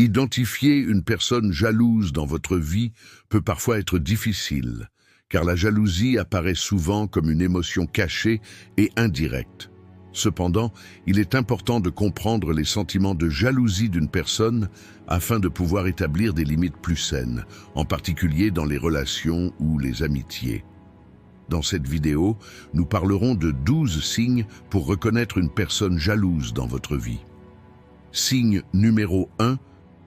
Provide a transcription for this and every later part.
Identifier une personne jalouse dans votre vie peut parfois être difficile, car la jalousie apparaît souvent comme une émotion cachée et indirecte. Cependant, il est important de comprendre les sentiments de jalousie d'une personne afin de pouvoir établir des limites plus saines, en particulier dans les relations ou les amitiés. Dans cette vidéo, nous parlerons de 12 signes pour reconnaître une personne jalouse dans votre vie. Signe numéro 1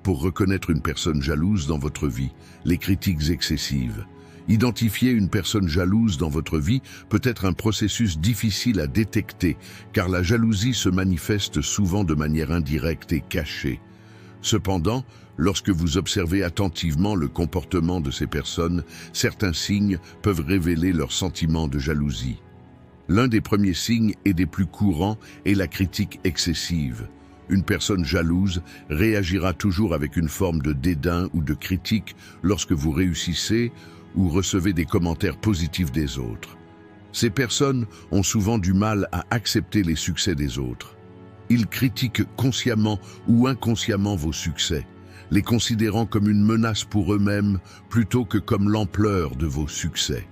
pour reconnaître une personne jalouse dans votre vie, les critiques excessives. Identifier une personne jalouse dans votre vie peut être un processus difficile à détecter, car la jalousie se manifeste souvent de manière indirecte et cachée. Cependant, lorsque vous observez attentivement le comportement de ces personnes, certains signes peuvent révéler leur sentiment de jalousie. L'un des premiers signes et des plus courants est la critique excessive. Une personne jalouse réagira toujours avec une forme de dédain ou de critique lorsque vous réussissez ou recevez des commentaires positifs des autres. Ces personnes ont souvent du mal à accepter les succès des autres. Ils critiquent consciemment ou inconsciemment vos succès, les considérant comme une menace pour eux-mêmes plutôt que comme l'ampleur de vos succès.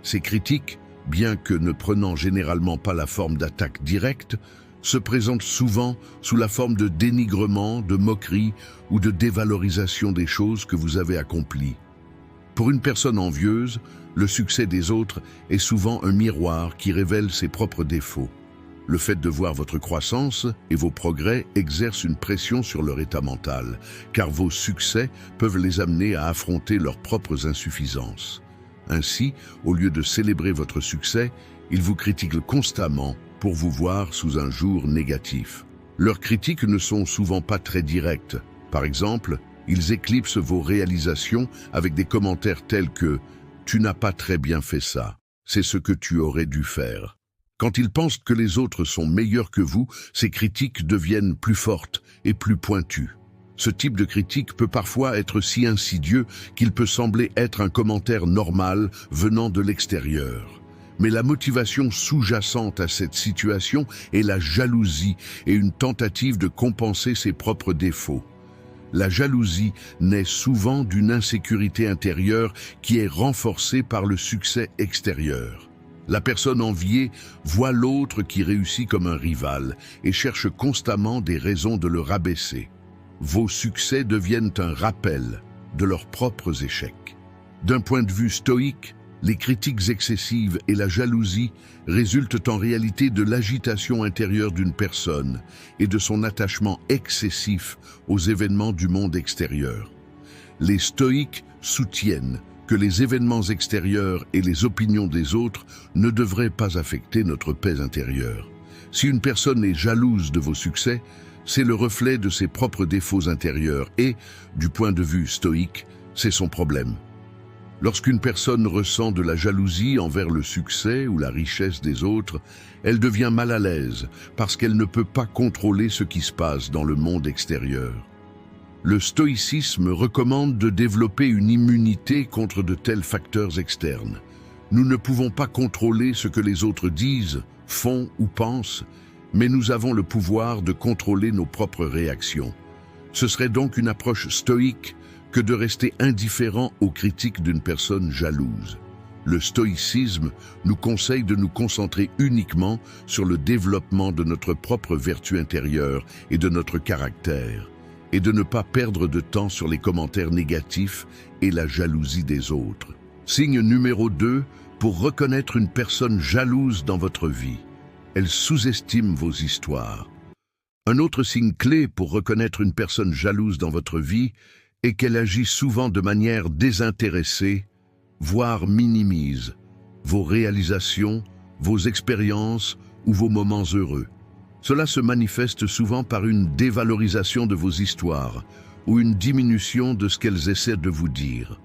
Ces critiques, bien que ne prenant généralement pas la forme d'attaques directes, se présentent souvent sous la forme de dénigrement, de moquerie ou de dévalorisation des choses que vous avez accomplies. Pour une personne envieuse, le succès des autres est souvent un miroir qui révèle ses propres défauts. Le fait de voir votre croissance et vos progrès exerce une pression sur leur état mental, car vos succès peuvent les amener à affronter leurs propres insuffisances. Ainsi, au lieu de célébrer votre succès, ils vous critiquent constamment pour vous voir sous un jour négatif. Leurs critiques ne sont souvent pas très directes. Par exemple, ils éclipsent vos réalisations avec des commentaires tels que « Tu n'as pas très bien fait ça, c'est ce que tu aurais dû faire ». Quand ils pensent que les autres sont meilleurs que vous, ces critiques deviennent plus fortes et plus pointues. Ce type de critique peut parfois être si insidieux qu'il peut sembler être un commentaire normal venant de l'extérieur. Mais la motivation sous-jacente à cette situation est la jalousie et une tentative de compenser ses propres défauts. La jalousie naît souvent d'une insécurité intérieure qui est renforcée par le succès extérieur. La personne enviée voit l'autre qui réussit comme un rival et cherche constamment des raisons de le rabaisser. Vos succès deviennent un rappel de leurs propres échecs. D'un point de vue stoïque, les critiques excessives et la jalousie résultent en réalité de l'agitation intérieure d'une personne et de son attachement excessif aux événements du monde extérieur. Les stoïques soutiennent que les événements extérieurs et les opinions des autres ne devraient pas affecter notre paix intérieure. Si une personne est jalouse de vos succès, c'est le reflet de ses propres défauts intérieurs et, du point de vue stoïque, c'est son problème. Lorsqu'une personne ressent de la jalousie envers le succès ou la richesse des autres, elle devient mal à l'aise parce qu'elle ne peut pas contrôler ce qui se passe dans le monde extérieur. Le stoïcisme recommande de développer une immunité contre de tels facteurs externes. Nous ne pouvons pas contrôler ce que les autres disent, font ou pensent, mais nous avons le pouvoir de contrôler nos propres réactions. Ce serait donc une approche stoïque que de rester indifférent aux critiques d'une personne jalouse. Le stoïcisme nous conseille de nous concentrer uniquement sur le développement de notre propre vertu intérieure et de notre caractère, et de ne pas perdre de temps sur les commentaires négatifs et la jalousie des autres. Signe numéro 2 pour reconnaître une personne jalouse dans votre vie. Elle sous-estime vos histoires. Un autre signe clé pour reconnaître une personne jalouse dans votre vie est qu'elle agit souvent de manière désintéressée, voire minimise vos réalisations, vos expériences ou vos moments heureux. Cela se manifeste souvent par une dévalorisation de vos histoires ou une diminution de ce qu'elles essaient de vous dire.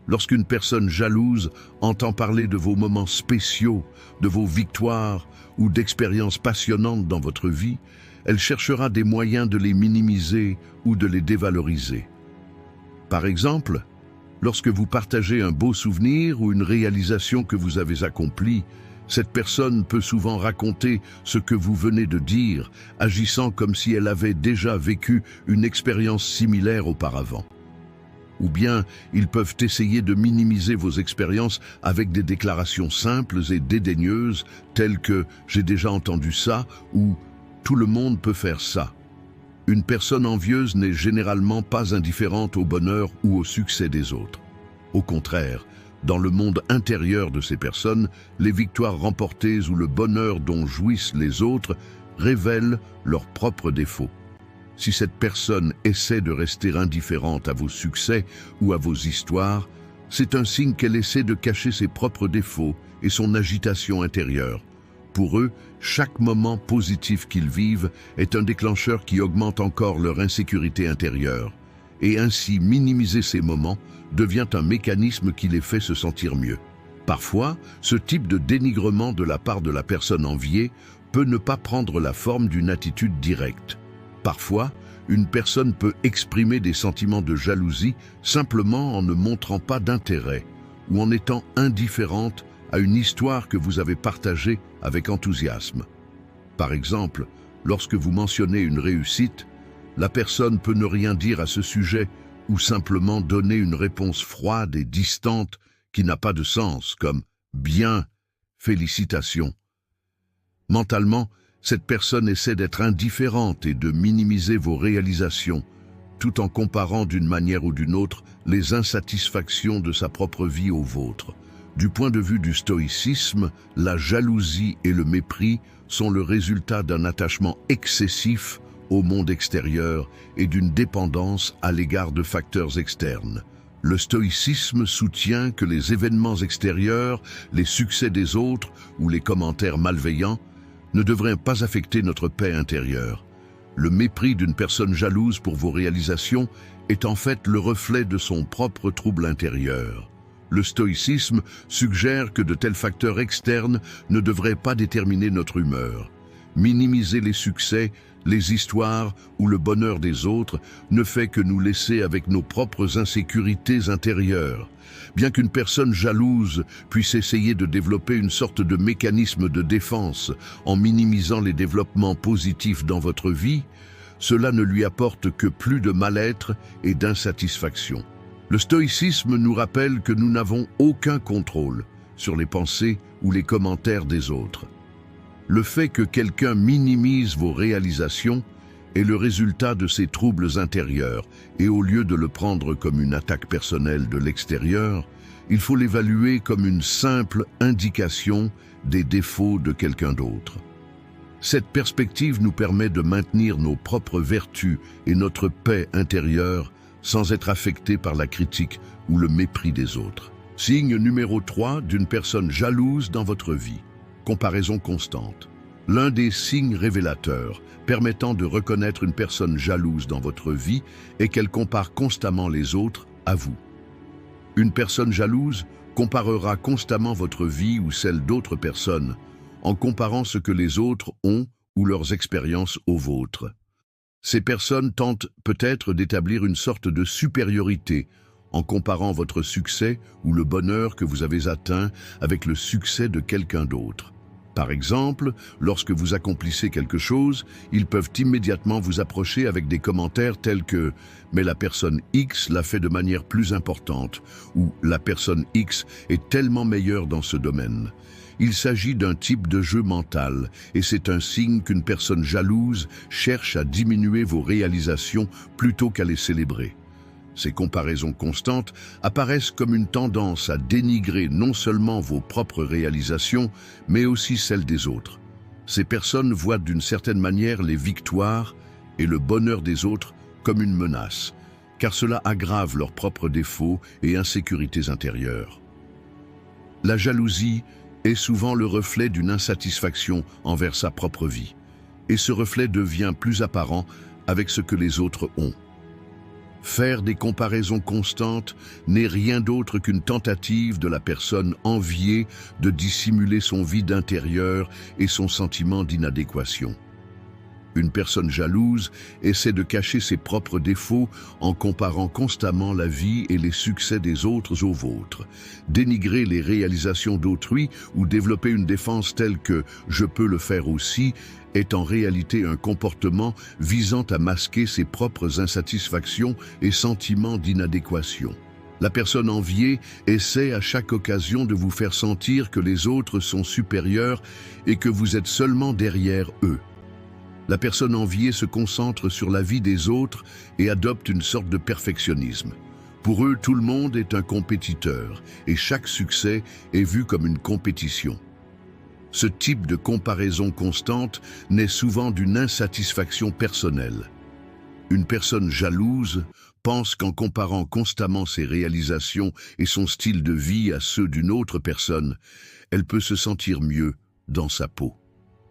Lorsqu'une personne jalouse entend parler de vos moments spéciaux, de vos victoires ou d'expériences passionnantes dans votre vie, elle cherchera des moyens de les minimiser ou de les dévaloriser. Par exemple, lorsque vous partagez un beau souvenir ou une réalisation que vous avez accomplie, Cette personne peut souvent raconter ce que vous venez de dire, agissant comme si elle avait déjà vécu une expérience similaire auparavant. Ou bien, ils peuvent essayer de minimiser vos expériences avec des déclarations simples et dédaigneuses, telles que « j'ai déjà entendu ça » ou « tout le monde peut faire ça ». Une personne envieuse n'est généralement pas indifférente au bonheur ou au succès des autres. Au contraire, dans le monde intérieur de ces personnes, les victoires remportées ou le bonheur dont jouissent les autres révèlent leurs propres défauts. Si cette personne essaie de rester indifférente à vos succès ou à vos histoires, c'est un signe qu'elle essaie de cacher ses propres défauts et son agitation intérieure. Pour eux, chaque moment positif qu'ils vivent est un déclencheur qui augmente encore leur insécurité intérieure. Et ainsi minimiser ces moments devient un mécanisme qui les fait se sentir mieux. Parfois, ce type de dénigrement de la part de la personne enviée peut ne pas prendre la forme d'une attitude directe. Parfois, une personne peut exprimer des sentiments de jalousie simplement en ne montrant pas d'intérêt ou en étant indifférente à une histoire que vous avez partagée avec enthousiasme. Par exemple, lorsque vous mentionnez une réussite, la personne peut ne rien dire à ce sujet ou simplement donner une réponse froide et distante qui n'a pas de sens, comme « bien, félicitations ». Mentalement, cette personne essaie d'être indifférente et de minimiser vos réalisations, tout en comparant d'une manière ou d'une autre les insatisfactions de sa propre vie aux vôtres. Du point de vue du stoïcisme, la jalousie et le mépris sont le résultat d'un attachement excessif au monde extérieur et d'une dépendance à l'égard de facteurs externes. Le stoïcisme soutient que les événements extérieurs, les succès des autres ou les commentaires malveillants ne devraient pas affecter notre paix intérieure. Le mépris d'une personne jalouse pour vos réalisations est en fait le reflet de son propre trouble intérieur. Le stoïcisme suggère que de tels facteurs externes ne devraient pas déterminer notre humeur. Minimiser les succès, les histoires ou le bonheur des autres ne fait que nous laisser avec nos propres insécurités intérieures. Bien qu'une personne jalouse puisse essayer de développer une sorte de mécanisme de défense en minimisant les développements positifs dans votre vie, cela ne lui apporte que plus de mal-être et d'insatisfaction. Le stoïcisme nous rappelle que nous n'avons aucun contrôle sur les pensées ou les commentaires des autres. Le fait que quelqu'un minimise vos réalisations est le résultat de ses troubles intérieurs, et au lieu de le prendre comme une attaque personnelle de l'extérieur, il faut l'évaluer comme une simple indication des défauts de quelqu'un d'autre. Cette perspective nous permet de maintenir nos propres vertus et notre paix intérieure sans être affectés par la critique ou le mépris des autres. Signe numéro 3 d'une personne jalouse dans votre vie. Comparaison constante. L'un des signes révélateurs permettant de reconnaître une personne jalouse dans votre vie est qu'elle compare constamment les autres à vous. Une personne jalouse comparera constamment votre vie ou celle d'autres personnes en comparant ce que les autres ont ou leurs expériences aux vôtres. Ces personnes tentent peut-être d'établir une sorte de supériorité en comparant votre succès ou le bonheur que vous avez atteint avec le succès de quelqu'un d'autre. Par exemple, lorsque vous accomplissez quelque chose, ils peuvent immédiatement vous approcher avec des commentaires tels que « mais la personne X l'a fait de manière plus importante » ou « la personne X est tellement meilleure dans ce domaine ». Il s'agit d'un type de jeu mental et c'est un signe qu'une personne jalouse cherche à diminuer vos réalisations plutôt qu'à les célébrer. Ces comparaisons constantes apparaissent comme une tendance à dénigrer non seulement vos propres réalisations, mais aussi celles des autres. Ces personnes voient d'une certaine manière les victoires et le bonheur des autres comme une menace, car cela aggrave leurs propres défauts et insécurités intérieures. La jalousie est souvent le reflet d'une insatisfaction envers sa propre vie, et ce reflet devient plus apparent avec ce que les autres ont. Faire des comparaisons constantes n'est rien d'autre qu'une tentative de la personne enviée de dissimuler son vide intérieur et son sentiment d'inadéquation. Une personne jalouse essaie de cacher ses propres défauts en comparant constamment la vie et les succès des autres aux vôtres. Dénigrer les réalisations d'autrui ou développer une défense telle que « je peux le faire aussi » est en réalité un comportement visant à masquer ses propres insatisfactions et sentiments d'inadéquation. La personne enviée essaie à chaque occasion de vous faire sentir que les autres sont supérieurs et que vous êtes seulement derrière eux. La personne enviée se concentre sur la vie des autres et adopte une sorte de perfectionnisme. Pour eux, tout le monde est un compétiteur et chaque succès est vu comme une compétition. Ce type de comparaison constante naît souvent d'une insatisfaction personnelle. Une personne jalouse pense qu'en comparant constamment ses réalisations et son style de vie à ceux d'une autre personne, elle peut se sentir mieux dans sa peau.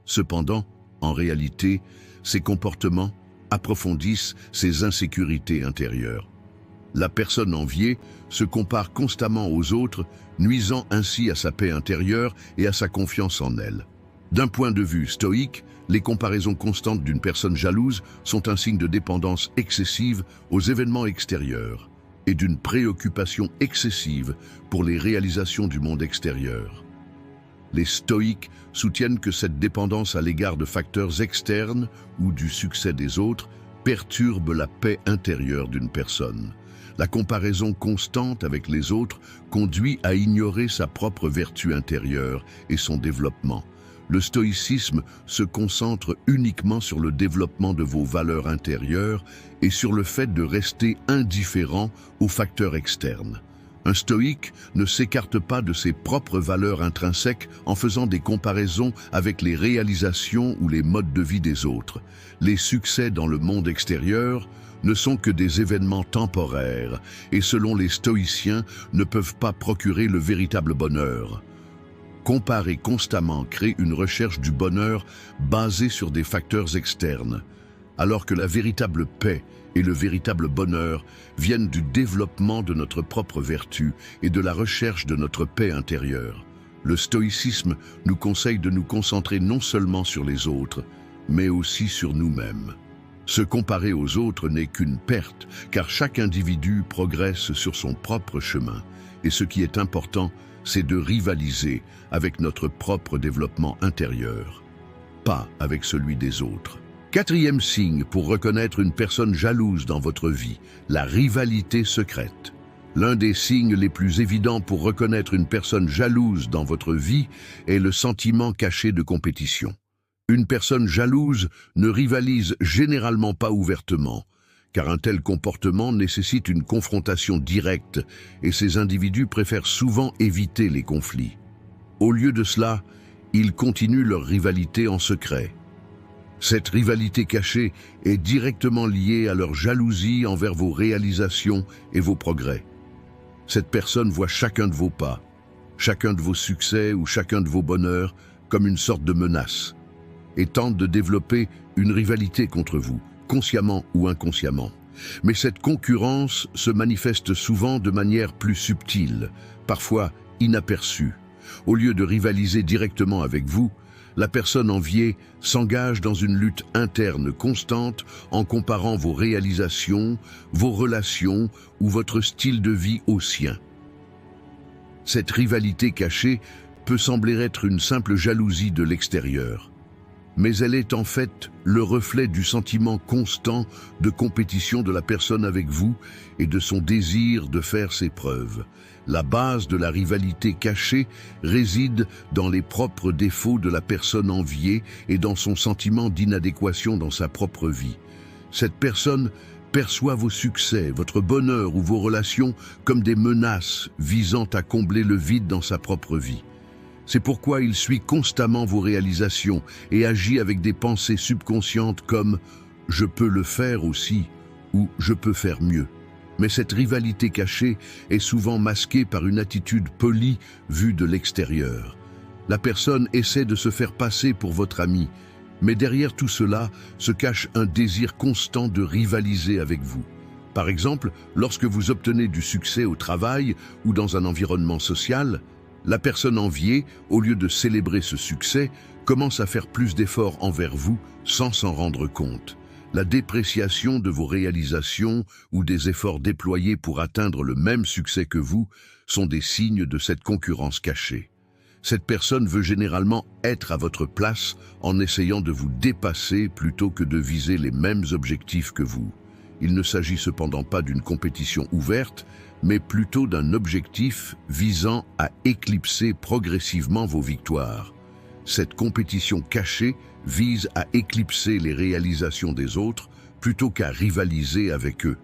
Cependant, en réalité, ces comportements approfondissent ses insécurités intérieures. La personne enviée se compare constamment aux autres, nuisant ainsi à sa paix intérieure et à sa confiance en elle. D'un point de vue stoïque, les comparaisons constantes d'une personne jalouse sont un signe de dépendance excessive aux événements extérieurs et d'une préoccupation excessive pour les réalisations du monde extérieur. Les stoïques soutiennent que cette dépendance à l'égard de facteurs externes ou du succès des autres perturbe la paix intérieure d'une personne. La comparaison constante avec les autres conduit à ignorer sa propre vertu intérieure et son développement. Le stoïcisme se concentre uniquement sur le développement de vos valeurs intérieures et sur le fait de rester indifférent aux facteurs externes. Un stoïque ne s'écarte pas de ses propres valeurs intrinsèques en faisant des comparaisons avec les réalisations ou les modes de vie des autres. Les succès dans le monde extérieur ne sont que des événements temporaires et, selon les stoïciens, ne peuvent pas procurer le véritable bonheur. Comparer constamment crée une recherche du bonheur basée sur des facteurs externes, alors que la véritable paix et le véritable bonheur viennent du développement de notre propre vertu et de la recherche de notre paix intérieure. Le stoïcisme nous conseille de nous concentrer non seulement sur les autres, mais aussi sur nous-mêmes. Se comparer aux autres n'est qu'une perte, car chaque individu progresse sur son propre chemin. Et ce qui est important, c'est de rivaliser avec notre propre développement intérieur, pas avec celui des autres. Quatrième signe pour reconnaître une personne jalouse dans votre vie, la rivalité secrète. L'un des signes les plus évidents pour reconnaître une personne jalouse dans votre vie est le sentiment caché de compétition. Une personne jalouse ne rivalise généralement pas ouvertement, car un tel comportement nécessite une confrontation directe et ces individus préfèrent souvent éviter les conflits. Au lieu de cela, ils continuent leur rivalité en secret. Cette rivalité cachée est directement liée à leur jalousie envers vos réalisations et vos progrès. Cette personne voit chacun de vos pas, chacun de vos succès ou chacun de vos bonheurs comme une sorte de menace et tente de développer une rivalité contre vous, consciemment ou inconsciemment. Mais cette concurrence se manifeste souvent de manière plus subtile, parfois inaperçue. Au lieu de rivaliser directement avec vous, la personne enviée s'engage dans une lutte interne constante en comparant vos réalisations, vos relations ou votre style de vie au sien. Cette rivalité cachée peut sembler être une simple jalousie de l'extérieur, mais elle est en fait le reflet du sentiment constant de compétition de la personne avec vous et de son désir de faire ses preuves. La base de la rivalité cachée réside dans les propres défauts de la personne enviée et dans son sentiment d'inadéquation dans sa propre vie. Cette personne perçoit vos succès, votre bonheur ou vos relations comme des menaces visant à combler le vide dans sa propre vie. C'est pourquoi il suit constamment vos réalisations et agit avec des pensées subconscientes comme « je peux le faire aussi » ou « je peux faire mieux ». Mais cette rivalité cachée est souvent masquée par une attitude polie vue de l'extérieur. La personne essaie de se faire passer pour votre ami, mais derrière tout cela se cache un désir constant de rivaliser avec vous. Par exemple, lorsque vous obtenez du succès au travail ou dans un environnement social, La personne enviée, au lieu de célébrer ce succès, commence à faire plus d'efforts envers vous sans s'en rendre compte. La dépréciation de vos réalisations ou des efforts déployés pour atteindre le même succès que vous sont des signes de cette concurrence cachée. Cette personne veut généralement être à votre place en essayant de vous dépasser plutôt que de viser les mêmes objectifs que vous. Il ne s'agit cependant pas d'une compétition ouverte, mais plutôt d'un objectif visant à éclipser progressivement vos victoires. Cette compétition cachée vise à éclipser les réalisations des autres plutôt qu'à rivaliser avec eux.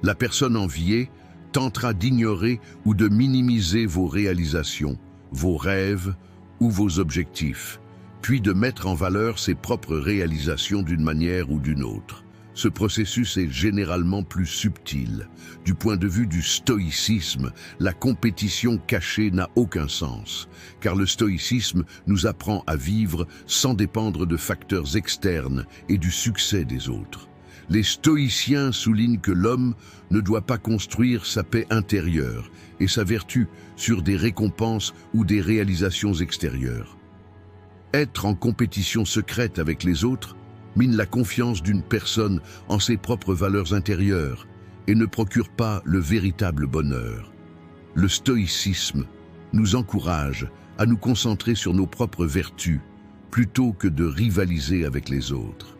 La personne enviée tentera d'ignorer ou de minimiser vos réalisations, vos rêves ou vos objectifs, puis de mettre en valeur ses propres réalisations d'une manière ou d'une autre. Ce processus est généralement plus subtil. Du point de vue du stoïcisme, la compétition cachée n'a aucun sens, car le stoïcisme nous apprend à vivre sans dépendre de facteurs externes et du succès des autres. Les stoïciens soulignent que l'homme ne doit pas construire sa paix intérieure et sa vertu sur des récompenses ou des réalisations extérieures. Être en compétition secrète avec les autres mine la confiance d'une personne en ses propres valeurs intérieures et ne procure pas le véritable bonheur. Le stoïcisme nous encourage à nous concentrer sur nos propres vertus plutôt que de rivaliser avec les autres.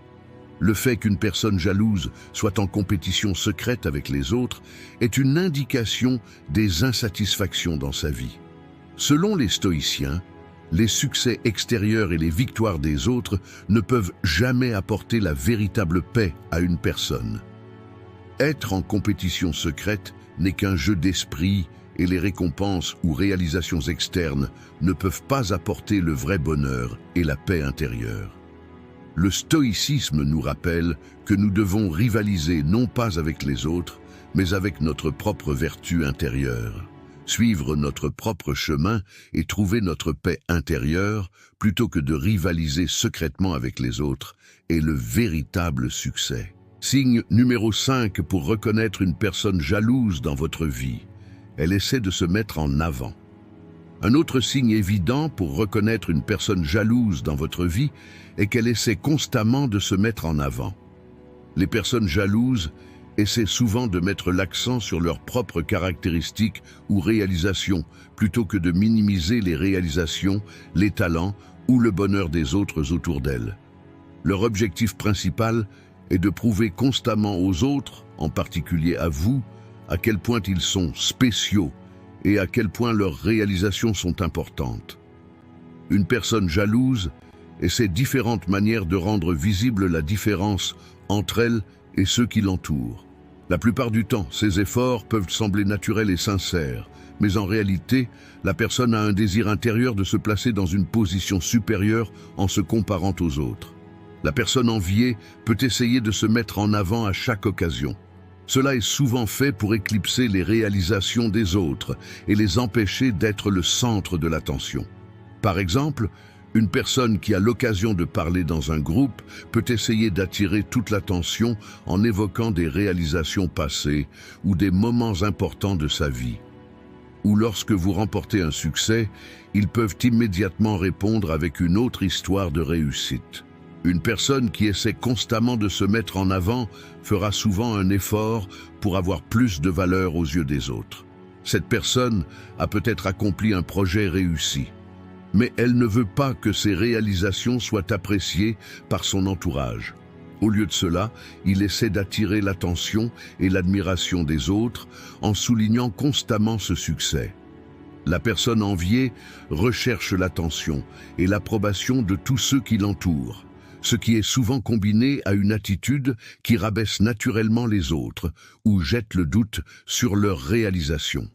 Le fait qu'une personne jalouse soit en compétition secrète avec les autres est une indication des insatisfactions dans sa vie. Selon les stoïciens, les succès extérieurs et les victoires des autres ne peuvent jamais apporter la véritable paix à une personne. Être en compétition secrète n'est qu'un jeu d'esprit et les récompenses ou réalisations externes ne peuvent pas apporter le vrai bonheur et la paix intérieure. Le stoïcisme nous rappelle que nous devons rivaliser non pas avec les autres, mais avec notre propre vertu intérieure. Suivre notre propre chemin et trouver notre paix intérieure plutôt que de rivaliser secrètement avec les autres est le véritable succès. Signe numéro 5 pour reconnaître une personne jalouse dans votre vie. Elle essaie de se mettre en avant. Un autre signe évident pour reconnaître une personne jalouse dans votre vie est qu'elle essaie constamment de se mettre en avant. Les personnes jalouses essaient souvent de mettre l'accent sur leurs propres caractéristiques ou réalisations plutôt que de minimiser les réalisations, les talents ou le bonheur des autres autour d'elles. Leur objectif principal est de prouver constamment aux autres, en particulier à vous, à quel point ils sont spéciaux et à quel point leurs réalisations sont importantes. Une personne jalouse essaie différentes manières de rendre visible la différence entre elle et ceux qui l'entourent. La plupart du temps, ces efforts peuvent sembler naturels et sincères, mais en réalité, la personne a un désir intérieur de se placer dans une position supérieure en se comparant aux autres. La personne enviée peut essayer de se mettre en avant à chaque occasion. Cela est souvent fait pour éclipser les réalisations des autres et les empêcher d'être le centre de l'attention. Par exemple, une personne qui a l'occasion de parler dans un groupe peut essayer d'attirer toute l'attention en évoquant des réalisations passées ou des moments importants de sa vie. Ou lorsque vous remportez un succès, ils peuvent immédiatement répondre avec une autre histoire de réussite. Une personne qui essaie constamment de se mettre en avant fera souvent un effort pour avoir plus de valeur aux yeux des autres. Cette personne a peut-être accompli un projet réussi, mais elle ne veut pas que ses réalisations soient appréciées par son entourage. Au lieu de cela, il essaie d'attirer l'attention et l'admiration des autres en soulignant constamment ce succès. La personne enviée recherche l'attention et l'approbation de tous ceux qui l'entourent, ce qui est souvent combiné à une attitude qui rabaisse naturellement les autres ou jette le doute sur leur réalisation.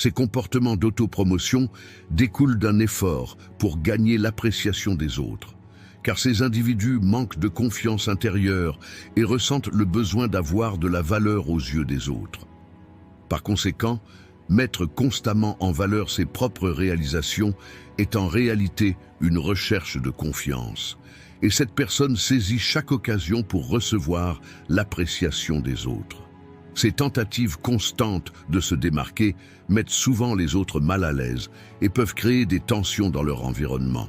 Ces comportements d'autopromotion découlent d'un effort pour gagner l'appréciation des autres, car ces individus manquent de confiance intérieure et ressentent le besoin d'avoir de la valeur aux yeux des autres. Par conséquent, mettre constamment en valeur ses propres réalisations est en réalité une recherche de confiance, et cette personne saisit chaque occasion pour recevoir l'appréciation des autres. Ces tentatives constantes de se démarquer mettent souvent les autres mal à l'aise et peuvent créer des tensions dans leur environnement.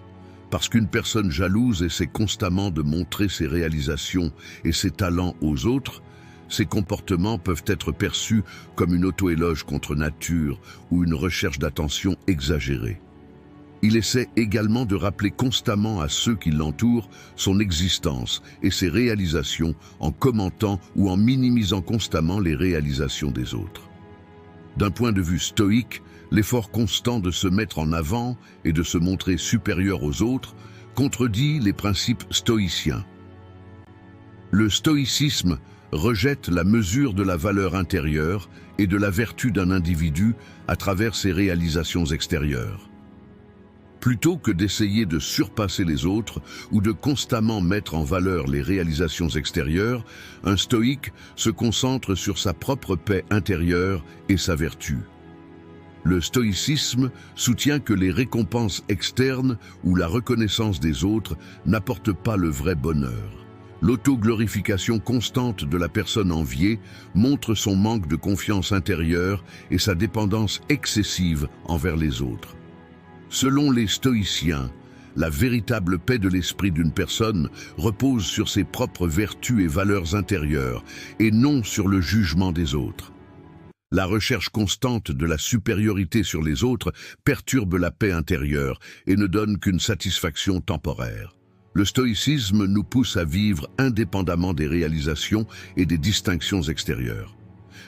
Parce qu'une personne jalouse essaie constamment de montrer ses réalisations et ses talents aux autres, ces comportements peuvent être perçus comme une auto-éloge contre nature ou une recherche d'attention exagérée. Il essaie également de rappeler constamment à ceux qui l'entourent son existence et ses réalisations en commentant ou en minimisant constamment les réalisations des autres. D'un point de vue stoïque, l'effort constant de se mettre en avant et de se montrer supérieur aux autres contredit les principes stoïciens. Le stoïcisme rejette la mesure de la valeur intérieure et de la vertu d'un individu à travers ses réalisations extérieures. Plutôt que d'essayer de surpasser les autres ou de constamment mettre en valeur les réalisations extérieures, un stoïque se concentre sur sa propre paix intérieure et sa vertu. Le stoïcisme soutient que les récompenses externes ou la reconnaissance des autres n'apportent pas le vrai bonheur. L'autoglorification constante de la personne enviée montre son manque de confiance intérieure et sa dépendance excessive envers les autres. Selon les stoïciens, la véritable paix de l'esprit d'une personne repose sur ses propres vertus et valeurs intérieures et non sur le jugement des autres. La recherche constante de la supériorité sur les autres perturbe la paix intérieure et ne donne qu'une satisfaction temporaire. Le stoïcisme nous pousse à vivre indépendamment des réalisations et des distinctions extérieures.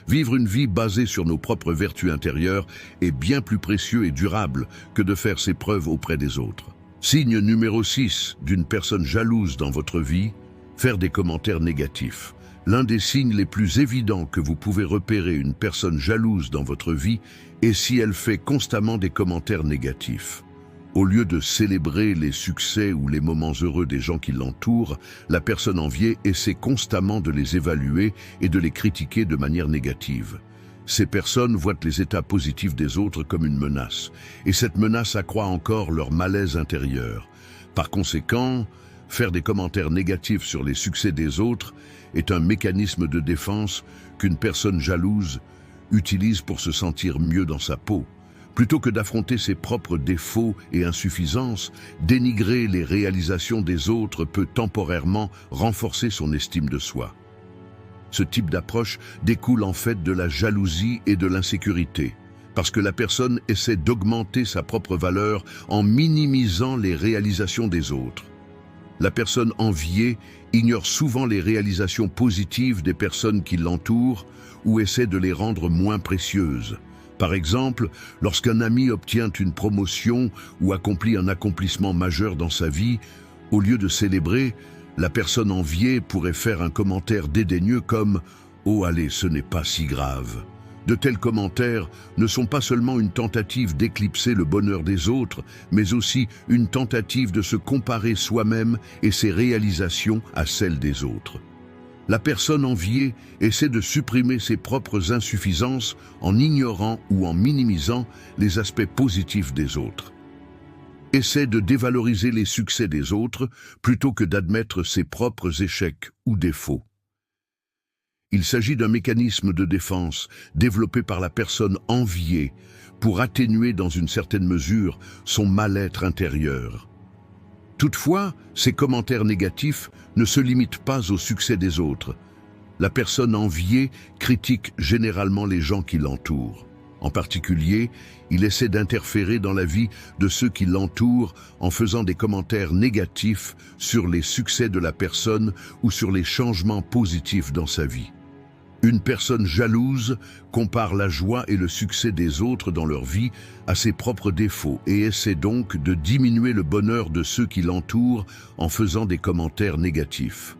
Vivre une vie basée sur nos propres vertus intérieures est bien plus précieux et durable que de faire ses preuves auprès des autres. Signe numéro 6 d'une personne jalouse dans votre vie, faire des commentaires négatifs. L'un des signes les plus évidents que vous pouvez repérer une personne jalouse dans votre vie est si elle fait constamment des commentaires négatifs. Au lieu de célébrer les succès ou les moments heureux des gens qui l'entourent, la personne enviée essaie constamment de les évaluer et de les critiquer de manière négative. Ces personnes voient les états positifs des autres comme une menace, et cette menace accroît encore leur malaise intérieur. Par conséquent, faire des commentaires négatifs sur les succès des autres est un mécanisme de défense qu'une personne jalouse utilise pour se sentir mieux dans sa peau. Plutôt que d'affronter ses propres défauts et insuffisances, dénigrer les réalisations des autres peut temporairement renforcer son estime de soi. Ce type d'approche découle en fait de la jalousie et de l'insécurité, parce que la personne essaie d'augmenter sa propre valeur en minimisant les réalisations des autres. La personne enviée ignore souvent les réalisations positives des personnes qui l'entourent ou essaie de les rendre moins précieuses. Par exemple, lorsqu'un ami obtient une promotion ou accomplit un accomplissement majeur dans sa vie, au lieu de célébrer, la personne enviée pourrait faire un commentaire dédaigneux comme « Oh allez, ce n'est pas si grave ». De tels commentaires ne sont pas seulement une tentative d'éclipser le bonheur des autres, mais aussi une tentative de se comparer soi-même et ses réalisations à celles des autres. La personne enviée essaie de supprimer ses propres insuffisances en ignorant ou en minimisant les aspects positifs des autres. Essaie de dévaloriser les succès des autres plutôt que d'admettre ses propres échecs ou défauts. Il s'agit d'un mécanisme de défense développé par la personne enviée pour atténuer dans une certaine mesure son mal-être intérieur. Toutefois, ces commentaires négatifs ne se limitent pas au succès des autres. La personne enviée critique généralement les gens qui l'entourent. En particulier, il essaie d'interférer dans la vie de ceux qui l'entourent en faisant des commentaires négatifs sur les succès de la personne ou sur les changements positifs dans sa vie. Une personne jalouse compare la joie et le succès des autres dans leur vie à ses propres défauts et essaie donc de diminuer le bonheur de ceux qui l'entourent en faisant des commentaires négatifs.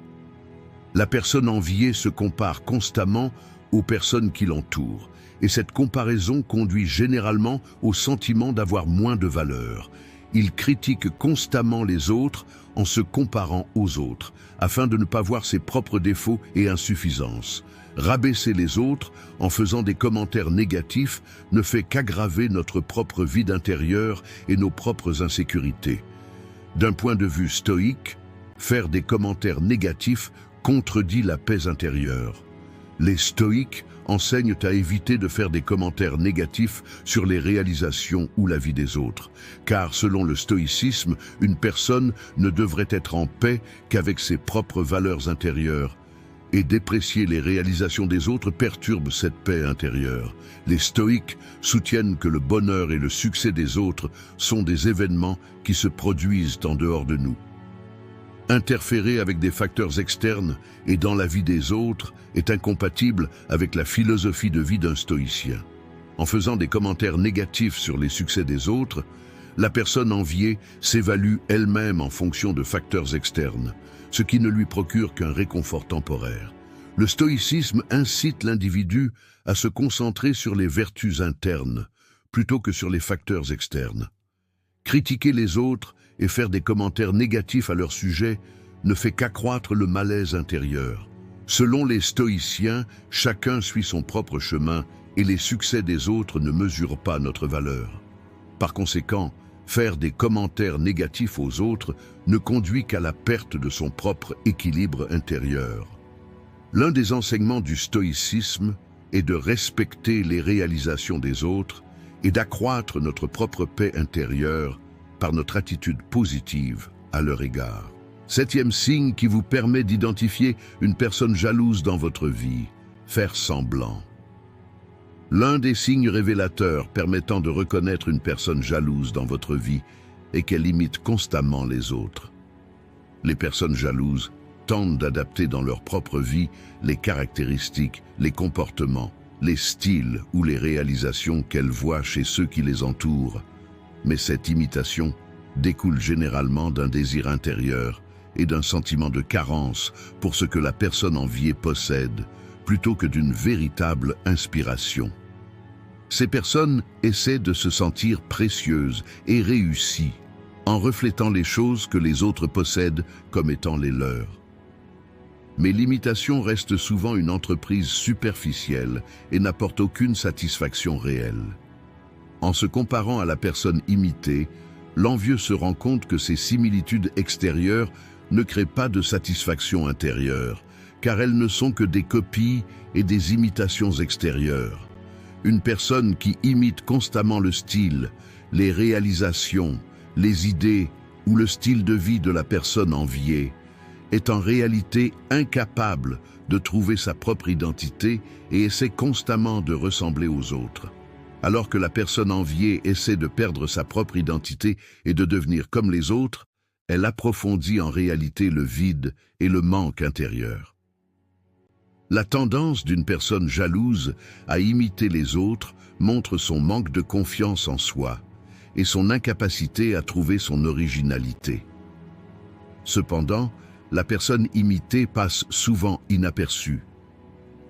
La personne enviée se compare constamment aux personnes qui l'entourent, et cette comparaison conduit généralement au sentiment d'avoir moins de valeur. Il critique constamment les autres en se comparant aux autres, afin de ne pas voir ses propres défauts et insuffisances. Rabaisser les autres en faisant des commentaires négatifs ne fait qu'aggraver notre propre vide intérieur et nos propres insécurités. D'un point de vue stoïque, faire des commentaires négatifs contredit la paix intérieure. Les stoïques enseignent à éviter de faire des commentaires négatifs sur les réalisations ou la vie des autres. Car selon le stoïcisme, une personne ne devrait être en paix qu'avec ses propres valeurs intérieures. Et déprécier les réalisations des autres perturbe cette paix intérieure. Les stoïques soutiennent que le bonheur et le succès des autres sont des événements qui se produisent en dehors de nous. Interférer avec des facteurs externes et dans la vie des autres est incompatible avec la philosophie de vie d'un stoïcien. En faisant des commentaires négatifs sur les succès des autres, la personne enviée s'évalue elle-même en fonction de facteurs externes, ce qui ne lui procure qu'un réconfort temporaire. Le stoïcisme incite l'individu à se concentrer sur les vertus internes, plutôt que sur les facteurs externes. Critiquer les autres et faire des commentaires négatifs à leur sujet ne fait qu'accroître le malaise intérieur. Selon les stoïciens, chacun suit son propre chemin et les succès des autres ne mesurent pas notre valeur. Par conséquent, faire des commentaires négatifs aux autres ne conduit qu'à la perte de son propre équilibre intérieur. L'un des enseignements du stoïcisme est de respecter les réalisations des autres et d'accroître notre propre paix intérieure par notre attitude positive à leur égard. 7e signe qui vous permet d'identifier une personne jalouse dans votre vie, faire semblant. L'un des signes révélateurs permettant de reconnaître une personne jalouse dans votre vie est qu'elle imite constamment les autres. Les personnes jalouses tentent d'adapter dans leur propre vie les caractéristiques, les comportements, les styles ou les réalisations qu'elles voient chez ceux qui les entourent. Mais cette imitation découle généralement d'un désir intérieur et d'un sentiment de carence pour ce que la personne enviée possède, plutôt que d'une véritable inspiration. Ces personnes essaient de se sentir précieuses et réussies, en reflétant les choses que les autres possèdent comme étant les leurs. Mais l'imitation reste souvent une entreprise superficielle et n'apporte aucune satisfaction réelle. En se comparant à la personne imitée, l'envieux se rend compte que ces similitudes extérieures ne créent pas de satisfaction intérieure, car elles ne sont que des copies et des imitations extérieures. Une personne qui imite constamment le style, les réalisations, les idées ou le style de vie de la personne enviée est en réalité incapable de trouver sa propre identité et essaie constamment de ressembler aux autres. Alors que la personne enviée essaie de perdre sa propre identité et de devenir comme les autres, elle approfondit en réalité le vide et le manque intérieur. La tendance d'une personne jalouse à imiter les autres montre son manque de confiance en soi et son incapacité à trouver son originalité. Cependant, la personne imitée passe souvent inaperçue.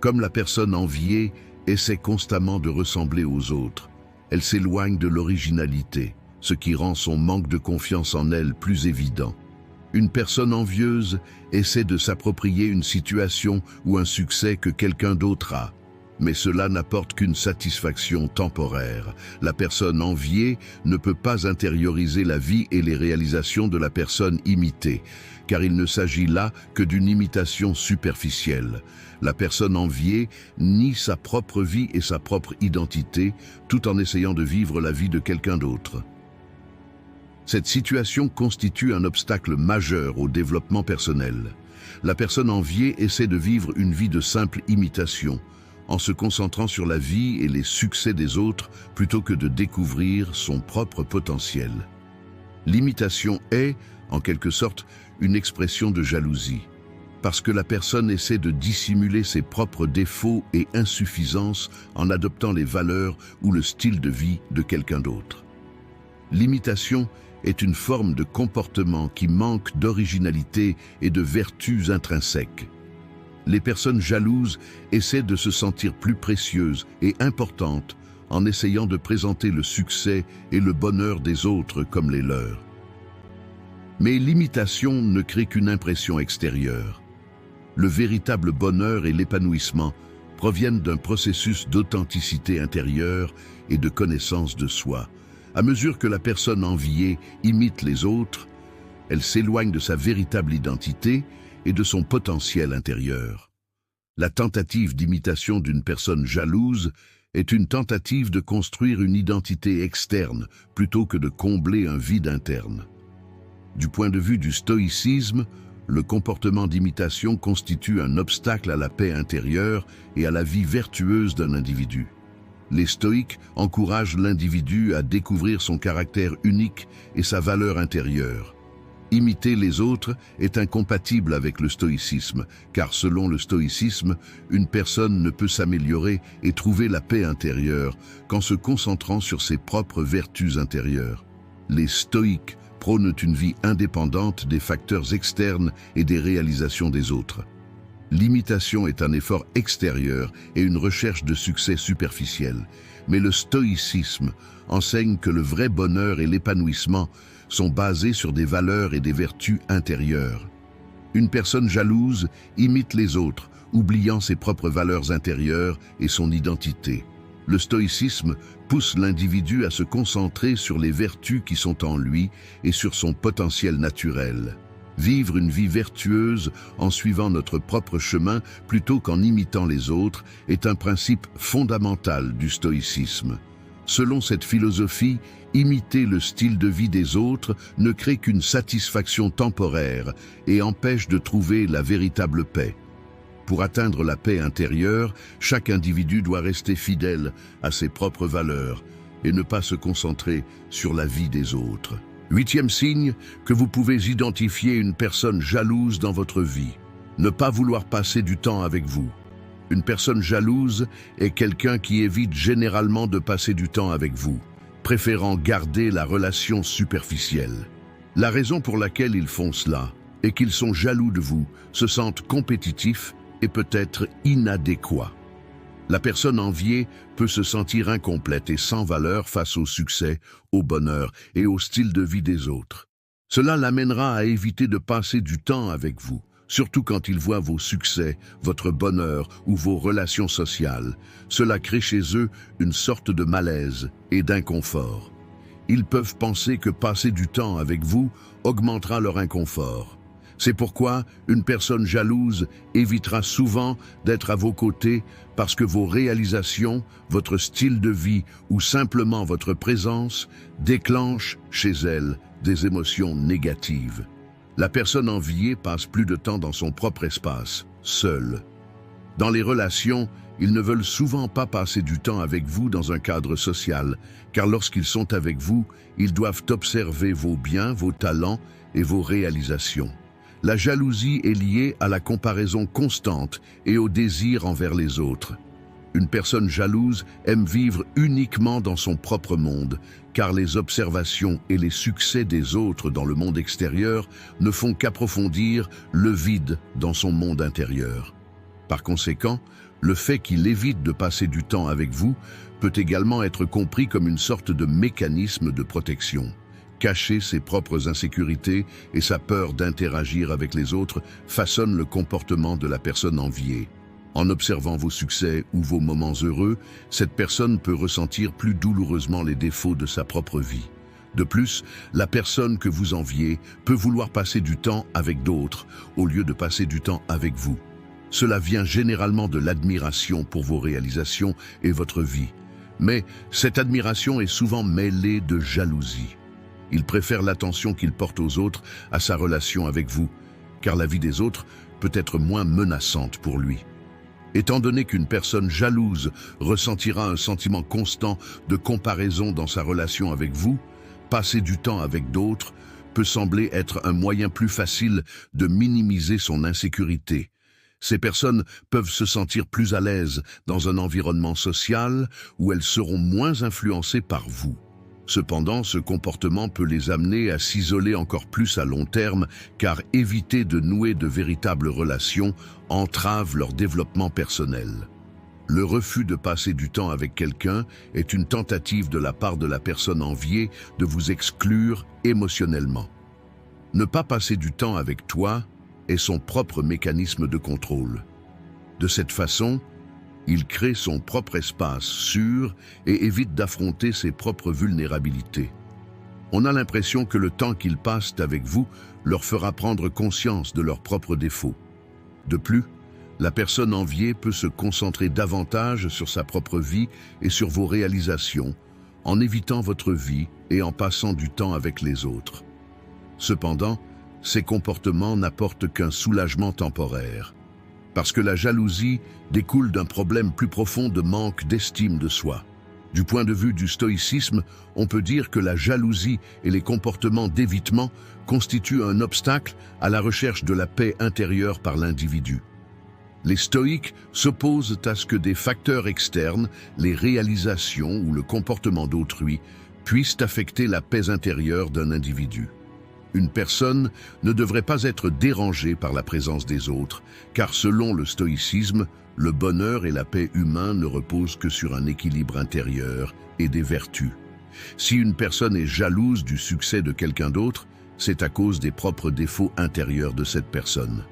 Comme la personne enviée essaie constamment de ressembler aux autres, elle s'éloigne de l'originalité, ce qui rend son manque de confiance en elle plus évident. Une personne envieuse essaie de s'approprier une situation ou un succès que quelqu'un d'autre a, mais cela n'apporte qu'une satisfaction temporaire. La personne enviée ne peut pas intérioriser la vie et les réalisations de la personne imitée, car il ne s'agit là que d'une imitation superficielle. La personne enviée nie sa propre vie et sa propre identité, tout en essayant de vivre la vie de quelqu'un d'autre. Cette situation constitue un obstacle majeur au développement personnel. La personne enviée essaie de vivre une vie de simple imitation, en se concentrant sur la vie et les succès des autres plutôt que de découvrir son propre potentiel. L'imitation est, en quelque sorte, une expression de jalousie, parce que la personne essaie de dissimuler ses propres défauts et insuffisances en adoptant les valeurs ou le style de vie de quelqu'un d'autre. L'imitation est une forme de comportement qui manque d'originalité et de vertus intrinsèques. Les personnes jalouses essaient de se sentir plus précieuses et importantes en essayant de présenter le succès et le bonheur des autres comme les leurs. Mais l'imitation ne crée qu'une impression extérieure. Le véritable bonheur et l'épanouissement proviennent d'un processus d'authenticité intérieure et de connaissance de soi. À mesure que la personne enviée imite les autres, elle s'éloigne de sa véritable identité et de son potentiel intérieur. La tentative d'imitation d'une personne jalouse est une tentative de construire une identité externe plutôt que de combler un vide interne. Du point de vue du stoïcisme, le comportement d'imitation constitue un obstacle à la paix intérieure et à la vie vertueuse d'un individu. Les stoïques encouragent l'individu à découvrir son caractère unique et sa valeur intérieure. Imiter les autres est incompatible avec le stoïcisme, car selon le stoïcisme, une personne ne peut s'améliorer et trouver la paix intérieure qu'en se concentrant sur ses propres vertus intérieures. Les stoïques prônent une vie indépendante des facteurs externes et des réalisations des autres. L'imitation est un effort extérieur et une recherche de succès superficiel, mais le stoïcisme enseigne que le vrai bonheur et l'épanouissement sont basés sur des valeurs et des vertus intérieures. Une personne jalouse imite les autres, oubliant ses propres valeurs intérieures et son identité. Le stoïcisme pousse l'individu à se concentrer sur les vertus qui sont en lui et sur son potentiel naturel. Vivre une vie vertueuse en suivant notre propre chemin plutôt qu'en imitant les autres est un principe fondamental du stoïcisme. Selon cette philosophie, imiter le style de vie des autres ne crée qu'une satisfaction temporaire et empêche de trouver la véritable paix. Pour atteindre la paix intérieure, chaque individu doit rester fidèle à ses propres valeurs et ne pas se concentrer sur la vie des autres. 8e signe que vous pouvez identifier une personne jalouse dans votre vie. Ne pas vouloir passer du temps avec vous. Une personne jalouse est quelqu'un qui évite généralement de passer du temps avec vous, préférant garder la relation superficielle. La raison pour laquelle ils font cela est qu'ils sont jaloux de vous, se sentent compétitifs et peut-être inadéquats. La personne enviée peut se sentir incomplète et sans valeur face au succès, au bonheur et au style de vie des autres. Cela l'amènera à éviter de passer du temps avec vous, surtout quand il voit vos succès, votre bonheur ou vos relations sociales. Cela crée chez eux une sorte de malaise et d'inconfort. Ils peuvent penser que passer du temps avec vous augmentera leur inconfort. C'est pourquoi une personne jalouse évitera souvent d'être à vos côtés parce que vos réalisations, votre style de vie ou simplement votre présence déclenchent chez elle des émotions négatives. La personne enviée passe plus de temps dans son propre espace, seule. Dans les relations, ils ne veulent souvent pas passer du temps avec vous dans un cadre social, car lorsqu'ils sont avec vous, ils doivent observer vos biens, vos talents et vos réalisations. La jalousie est liée à la comparaison constante et au désir envers les autres. Une personne jalouse aime vivre uniquement dans son propre monde, car les observations et les succès des autres dans le monde extérieur ne font qu'approfondir le vide dans son monde intérieur. Par conséquent, le fait qu'il évite de passer du temps avec vous peut également être compris comme une sorte de mécanisme de protection. Cacher ses propres insécurités et sa peur d'interagir avec les autres façonne le comportement de la personne enviée. En observant vos succès ou vos moments heureux, cette personne peut ressentir plus douloureusement les défauts de sa propre vie. De plus, la personne que vous enviez peut vouloir passer du temps avec d'autres au lieu de passer du temps avec vous. Cela vient généralement de l'admiration pour vos réalisations et votre vie. Mais cette admiration est souvent mêlée de jalousie. Il préfère l'attention qu'il porte aux autres à sa relation avec vous, car la vie des autres peut être moins menaçante pour lui. Étant donné qu'une personne jalouse ressentira un sentiment constant de comparaison dans sa relation avec vous, passer du temps avec d'autres peut sembler être un moyen plus facile de minimiser son insécurité. Ces personnes peuvent se sentir plus à l'aise dans un environnement social où elles seront moins influencées par vous. Cependant, ce comportement peut les amener à s'isoler encore plus à long terme, car éviter de nouer de véritables relations entrave leur développement personnel. Le refus de passer du temps avec quelqu'un est une tentative de la part de la personne enviée de vous exclure émotionnellement. Ne pas passer du temps avec toi est son propre mécanisme de contrôle. De cette façon, il crée son propre espace sûr et évite d'affronter ses propres vulnérabilités. On a l'impression que le temps qu'ils passent avec vous leur fera prendre conscience de leurs propres défauts. De plus, La personne enviée peut se concentrer davantage sur sa propre vie et sur vos réalisations, en évitant votre vie et en passant du temps avec les autres. Cependant, ces comportements n'apportent qu'un soulagement temporaire, parce que la jalousie découle d'un problème plus profond de manque d'estime de soi. Du point de vue du stoïcisme, on peut dire que la jalousie et les comportements d'évitement constituent un obstacle à la recherche de la paix intérieure par l'individu. Les stoïques s'opposent à ce que des facteurs externes, les réalisations ou le comportement d'autrui, puissent affecter la paix intérieure d'un individu. Une personne ne devrait pas être dérangée par la présence des autres, car selon le stoïcisme, le bonheur et la paix humains ne reposent que sur un équilibre intérieur et des vertus. Si une personne est jalouse du succès de quelqu'un d'autre, c'est à cause des propres défauts intérieurs de cette personne.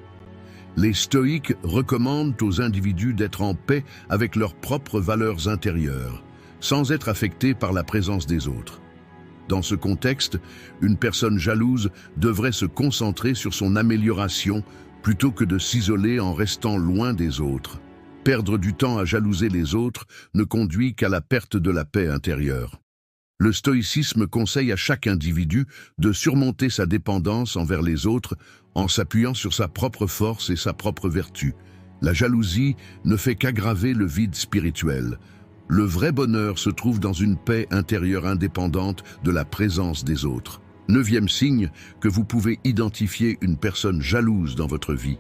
Les stoïques recommandent aux individus d'être en paix avec leurs propres valeurs intérieures, sans être affectés par la présence des autres. Dans ce contexte, une personne jalouse devrait se concentrer sur son amélioration plutôt que de s'isoler en restant loin des autres. Perdre du temps à jalouser les autres ne conduit qu'à la perte de la paix intérieure. Le stoïcisme conseille à chaque individu de surmonter sa dépendance envers les autres en s'appuyant sur sa propre force et sa propre vertu. La jalousie ne fait qu'aggraver le vide spirituel. Le vrai bonheur se trouve dans une paix intérieure indépendante de la présence des autres. 9e signe que vous pouvez identifier une personne jalouse dans votre vie.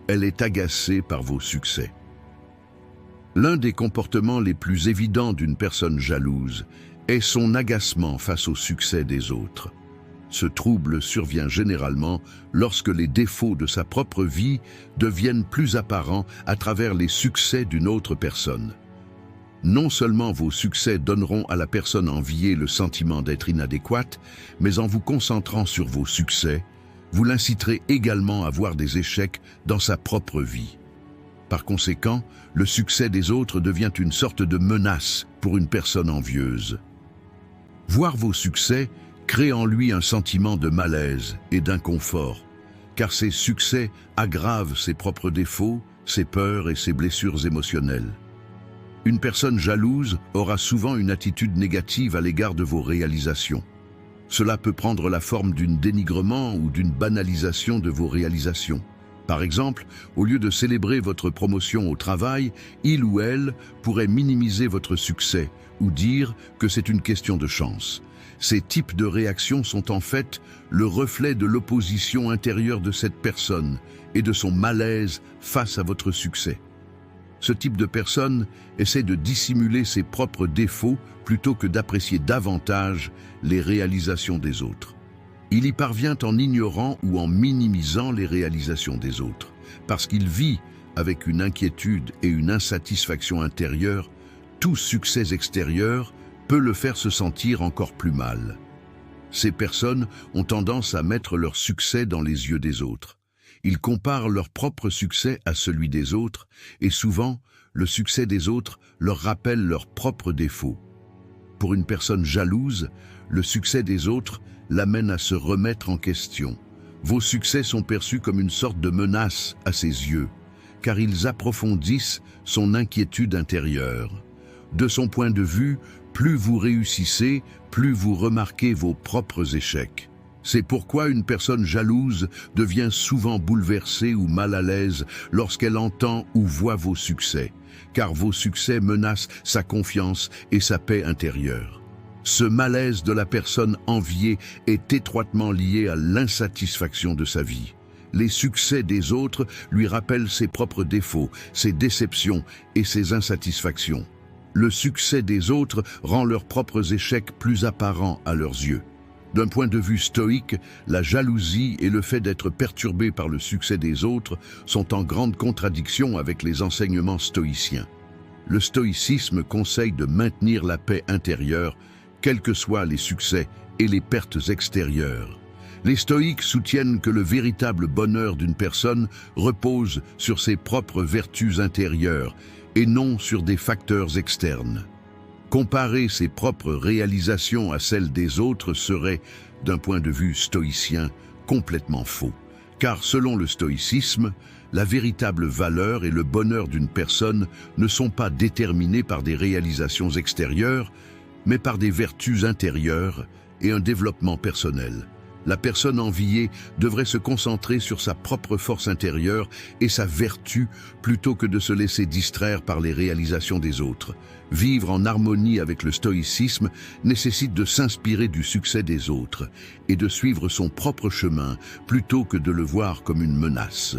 Elle est agacée par vos succès. L'un des comportements les plus évidents d'une personne jalouse est son agacement face au succès des autres. Ce trouble survient généralement lorsque les défauts de sa propre vie deviennent plus apparents à travers les succès d'une autre personne. Non seulement vos succès donneront à la personne enviée le sentiment d'être inadéquate, mais en vous concentrant sur vos succès, vous l'inciterez également à voir des échecs dans sa propre vie. Par conséquent, le succès des autres devient une sorte de menace pour une personne envieuse. Voir vos succès crée en lui un sentiment de malaise et d'inconfort, car ces succès aggravent ses propres défauts, ses peurs et ses blessures émotionnelles. Une personne jalouse aura souvent une attitude négative à l'égard de vos réalisations. Cela peut prendre la forme d'un dénigrement ou d'une banalisation de vos réalisations. Par exemple, au lieu de célébrer votre promotion au travail, il ou elle pourrait minimiser votre succès ou dire que c'est une question de chance. Ces types de réactions sont en fait le reflet de l'opposition intérieure de cette personne et de son malaise face à votre succès. Ce type de personne essaie de dissimuler ses propres défauts plutôt que d'apprécier davantage les réalisations des autres. Il y parvient en ignorant ou en minimisant les réalisations des autres, parce qu'il vit avec une inquiétude et une insatisfaction intérieure. Tout succès extérieur peut le faire se sentir encore plus mal. Ces personnes ont tendance à mettre leur succès dans les yeux des autres. Ils comparent leur propre succès à celui des autres et souvent, le succès des autres leur rappelle leurs propres défauts. Pour une personne jalouse, le succès des autres l'amène à se remettre en question. Vos succès sont perçus comme une sorte de menace à ses yeux, car ils approfondissent son inquiétude intérieure. De son point de vue, plus vous réussissez, plus vous remarquez vos propres échecs. C'est pourquoi une personne jalouse devient souvent bouleversée ou mal à l'aise lorsqu'elle entend ou voit vos succès, car vos succès menacent sa confiance et sa paix intérieure. Ce malaise de la personne enviée est étroitement lié à l'insatisfaction de sa vie. Les succès des autres lui rappellent ses propres défauts, ses déceptions et ses insatisfactions. Le succès des autres rend leurs propres échecs plus apparents à leurs yeux. D'un point de vue stoïque, la jalousie et le fait d'être perturbé par le succès des autres sont en grande contradiction avec les enseignements stoïciens. Le stoïcisme conseille de maintenir la paix intérieure, quels que soient les succès et les pertes extérieures. Les stoïques soutiennent que le véritable bonheur d'une personne repose sur ses propres vertus intérieures et non sur des facteurs externes. Comparer ses propres réalisations à celles des autres serait, d'un point de vue stoïcien, complètement faux. Car selon le stoïcisme, la véritable valeur et le bonheur d'une personne ne sont pas déterminés par des réalisations extérieures, mais par des vertus intérieures et un développement personnel. La personne enviée devrait se concentrer sur sa propre force intérieure et sa vertu plutôt que de se laisser distraire par les réalisations des autres. Vivre en harmonie avec le stoïcisme nécessite de s'inspirer du succès des autres et de suivre son propre chemin plutôt que de le voir comme une menace.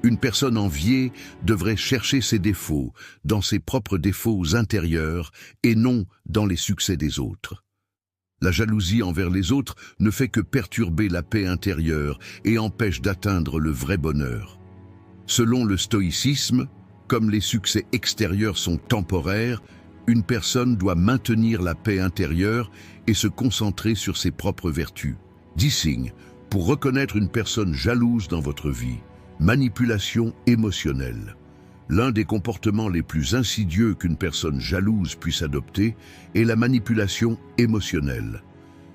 Une personne enviée devrait chercher ses défauts dans ses propres défauts intérieurs et non dans les succès des autres. La jalousie envers les autres ne fait que perturber la paix intérieure et empêche d'atteindre le vrai bonheur. Selon le stoïcisme, comme les succès extérieurs sont temporaires, une personne doit maintenir la paix intérieure et se concentrer sur ses propres vertus. 10 signes pour reconnaître une personne jalouse dans votre vie. Manipulation émotionnelle. L'un des comportements les plus insidieux qu'une personne jalouse puisse adopter est la manipulation émotionnelle.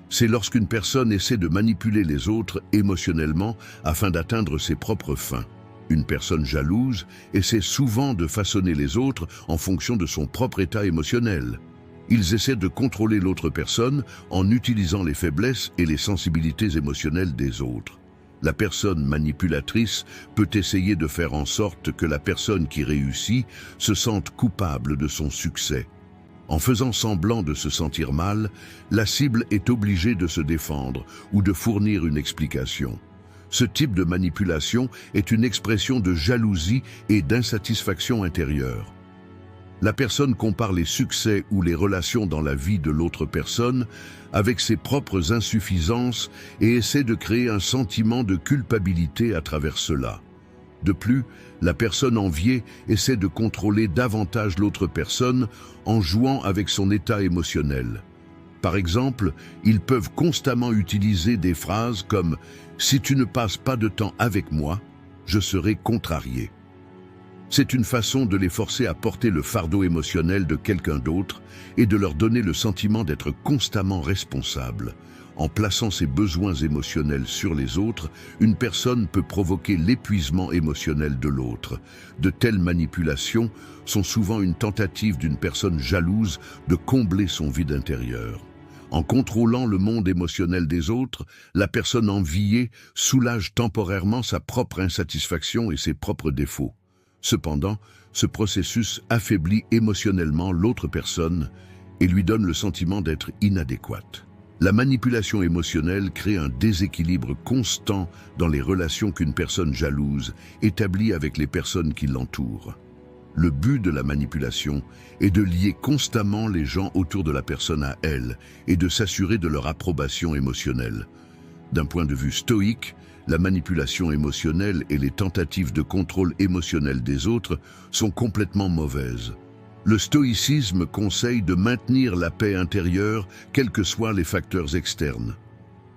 C'est lorsqu'une personne essaie de manipuler les autres émotionnellement afin d'atteindre ses propres fins. Une personne jalouse essaie souvent de façonner les autres en fonction de son propre état émotionnel. Ils essaient de contrôler l'autre personne en utilisant les faiblesses et les sensibilités émotionnelles des autres. La personne manipulatrice peut essayer de faire en sorte que la personne qui réussit se sente coupable de son succès. En faisant semblant de se sentir mal, la cible est obligée de se défendre ou de fournir une explication. Ce type de manipulation est une expression de jalousie et d'insatisfaction intérieure. La personne compare les succès ou les relations dans la vie de l'autre personne avec ses propres insuffisances et essaie de créer un sentiment de culpabilité à travers cela. De plus, la personne enviée essaie de contrôler davantage l'autre personne en jouant avec son état émotionnel. Par exemple, ils peuvent constamment utiliser des phrases comme « Si tu ne passes pas de temps avec moi, je serai contrarié ». C'est une façon de les forcer à porter le fardeau émotionnel de quelqu'un d'autre et de leur donner le sentiment d'être constamment responsable. En plaçant ses besoins émotionnels sur les autres, une personne peut provoquer l'épuisement émotionnel de l'autre. De telles manipulations sont souvent une tentative d'une personne jalouse de combler son vide intérieur. En contrôlant le monde émotionnel des autres, la personne enviée soulage temporairement sa propre insatisfaction et ses propres défauts. Cependant, ce processus affaiblit émotionnellement l'autre personne et lui donne le sentiment d'être inadéquate. La manipulation émotionnelle crée un déséquilibre constant dans les relations qu'une personne jalouse établit avec les personnes qui l'entourent. Le but de la manipulation est de lier constamment les gens autour de la personne à elle et de s'assurer de leur approbation émotionnelle. D'un point de vue stoïque, la manipulation émotionnelle et les tentatives de contrôle émotionnel des autres sont complètement mauvaises. Le stoïcisme conseille de maintenir la paix intérieure, quels que soient les facteurs externes.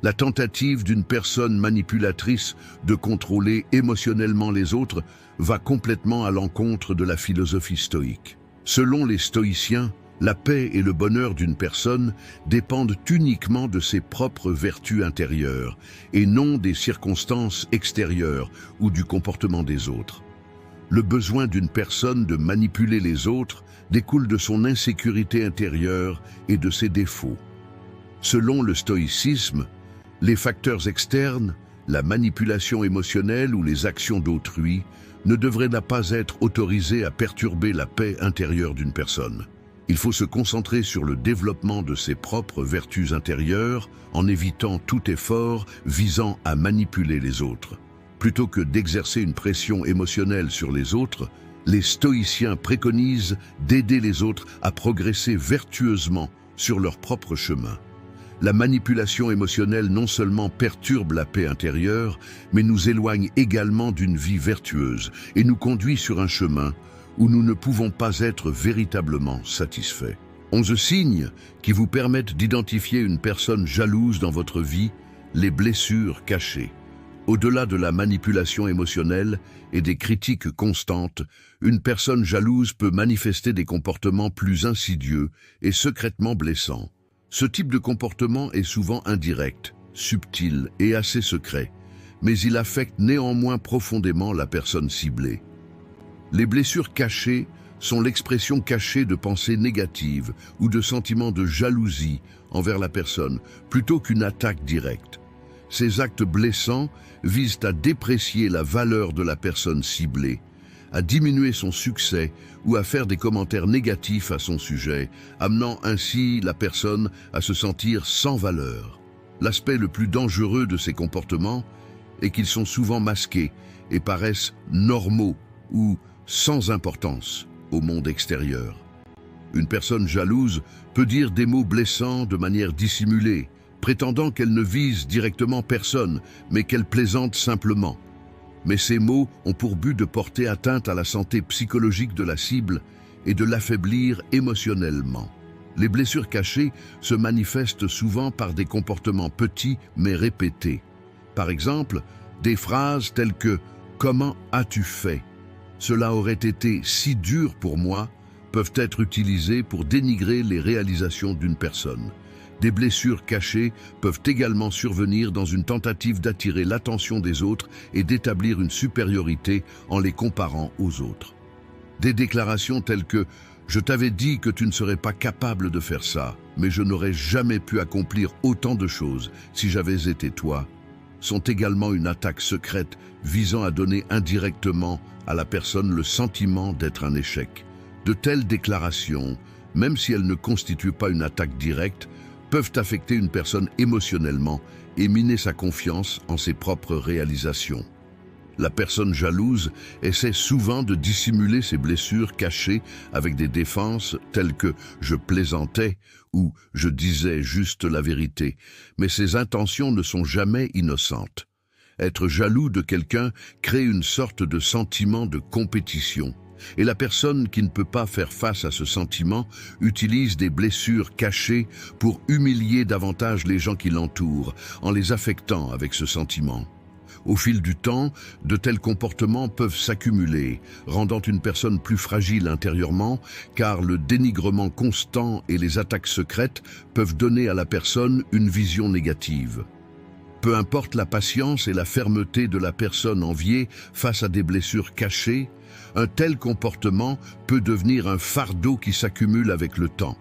La tentative d'une personne manipulatrice de contrôler émotionnellement les autres va complètement à l'encontre de la philosophie stoïque. Selon les stoïciens, la paix et le bonheur d'une personne dépendent uniquement de ses propres vertus intérieures et non des circonstances extérieures ou du comportement des autres. Le besoin d'une personne de manipuler les autres découle de son insécurité intérieure et de ses défauts. Selon le stoïcisme, les facteurs externes, la manipulation émotionnelle ou les actions d'autrui ne devraient pas être autorisés à perturber la paix intérieure d'une personne. Il faut se concentrer sur le développement de ses propres vertus intérieures en évitant tout effort visant à manipuler les autres. Plutôt que d'exercer une pression émotionnelle sur les autres, les stoïciens préconisent d'aider les autres à progresser vertueusement sur leur propre chemin. La manipulation émotionnelle non seulement perturbe la paix intérieure, mais nous éloigne également d'une vie vertueuse et nous conduit sur un chemin où nous ne pouvons pas être véritablement satisfaits. 11 signes qui vous permettent d'identifier une personne jalouse dans votre vie, les blessures cachées. Au-delà de la manipulation émotionnelle et des critiques constantes, une personne jalouse peut manifester des comportements plus insidieux et secrètement blessants. Ce type de comportement est souvent indirect, subtil et assez secret, mais il affecte néanmoins profondément la personne ciblée. Les blessures cachées sont l'expression cachée de pensées négatives ou de sentiments de jalousie envers la personne, plutôt qu'une attaque directe. Ces actes blessants visent à déprécier la valeur de la personne ciblée, à diminuer son succès ou à faire des commentaires négatifs à son sujet, amenant ainsi la personne à se sentir sans valeur. L'aspect le plus dangereux de ces comportements est qu'ils sont souvent masqués et paraissent normaux ou sans importance au monde extérieur. Une personne jalouse peut dire des mots blessants de manière dissimulée, prétendant qu'elle ne vise directement personne, mais qu'elle plaisante simplement. Mais ces mots ont pour but de porter atteinte à la santé psychologique de la cible et de l'affaiblir émotionnellement. Les blessures cachées se manifestent souvent par des comportements petits mais répétés. Par exemple, des phrases telles que « Comment as-tu fait ? Cela aurait été si dur pour moi » peuvent être utilisées pour dénigrer les réalisations d'une personne. Des blessures cachées peuvent également survenir dans une tentative d'attirer l'attention des autres et d'établir une supériorité en les comparant aux autres. Des déclarations telles que « Je t'avais dit que tu ne serais pas capable de faire ça, mais je n'aurais jamais pu accomplir autant de choses si j'avais été toi » sont également une attaque secrète visant à donner indirectement à la personne le sentiment d'être un échec. De telles déclarations, même si elles ne constituent pas une attaque directe, peuvent affecter une personne émotionnellement et miner sa confiance en ses propres réalisations. La personne jalouse essaie souvent de dissimuler ses blessures cachées avec des défenses telles que « je plaisantais » ou « je disais juste la vérité », mais ses intentions ne sont jamais innocentes. Être jaloux de quelqu'un crée une sorte de sentiment de compétition. Et la personne qui ne peut pas faire face à ce sentiment utilise des blessures cachées pour humilier davantage les gens qui l'entourent, en les affectant avec ce sentiment. Au fil du temps, de tels comportements peuvent s'accumuler, rendant une personne plus fragile intérieurement, car le dénigrement constant et les attaques secrètes peuvent donner à la personne une vision négative. Peu importe la patience et la fermeté de la personne enviée face à des blessures cachées, un tel comportement peut devenir un fardeau qui s'accumule avec le temps.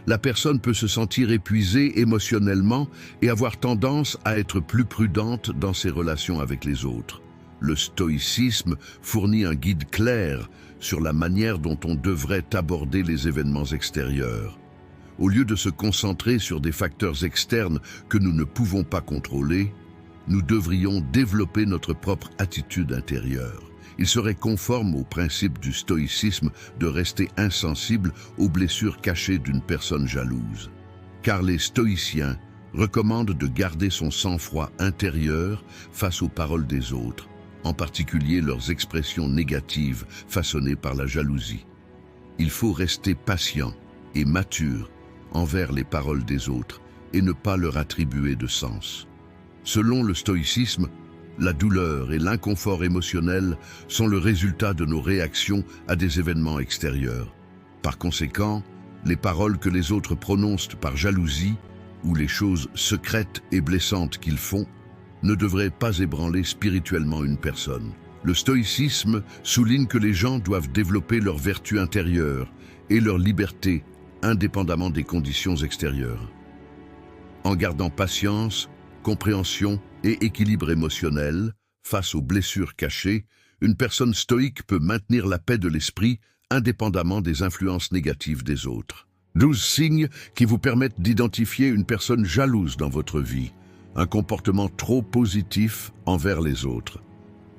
La personne peut se sentir épuisée émotionnellement et avoir tendance à être plus prudente dans ses relations avec les autres. Le stoïcisme fournit un guide clair sur la manière dont on devrait aborder les événements extérieurs. Au lieu de se concentrer sur des facteurs externes que nous ne pouvons pas contrôler, nous devrions développer notre propre attitude intérieure. Il serait conforme au principe du stoïcisme de rester insensible aux blessures cachées d'une personne jalouse. Car les stoïciens recommandent de garder son sang-froid intérieur face aux paroles des autres, en particulier leurs expressions négatives façonnées par la jalousie. Il faut rester patient et mature envers les paroles des autres et ne pas leur attribuer de sens. Selon le stoïcisme, la douleur et l'inconfort émotionnel sont le résultat de nos réactions à des événements extérieurs. Par conséquent, les paroles que les autres prononcent par jalousie ou les choses secrètes et blessantes qu'ils font ne devraient pas ébranler spirituellement une personne. Le stoïcisme souligne que les gens doivent développer leur vertu intérieure et leur liberté indépendamment des conditions extérieures. En gardant patience, compréhension et équilibre émotionnel face aux blessures cachées, une personne stoïque peut maintenir la paix de l'esprit indépendamment des influences négatives des autres. 12 signes qui vous permettent d'identifier une personne jalouse dans votre vie. Un comportement trop positif envers les autres.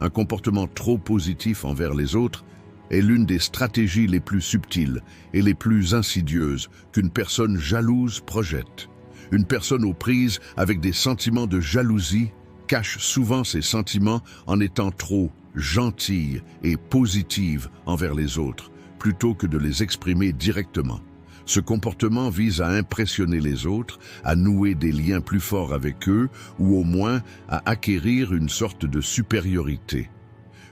Un comportement trop positif envers les autres est l'une des stratégies les plus subtiles et les plus insidieuses qu'une personne jalouse projette. Une personne aux prises avec des sentiments de jalousie cache souvent ses sentiments en étant trop gentille et positive envers les autres, plutôt que de les exprimer directement. Ce comportement vise à impressionner les autres, à nouer des liens plus forts avec eux ou au moins à acquérir une sorte de supériorité.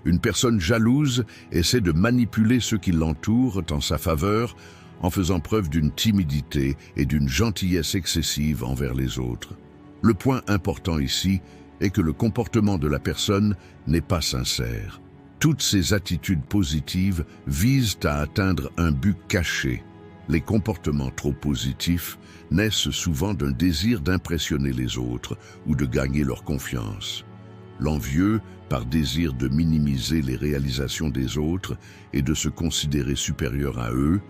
Une personne jalouse essaie de manipuler ceux qui l'entourent en sa faveur en faisant preuve d'une timidité et d'une gentillesse excessive envers les autres. Le point important ici est que le comportement de la personne n'est pas sincère. Toutes ces attitudes positives visent à atteindre un but caché. Les comportements trop positifs naissent souvent d'un désir d'impressionner les autres ou de gagner leur confiance. L'envieux, par désir de minimiser les réalisations des autres et de se considérer supérieur à eux,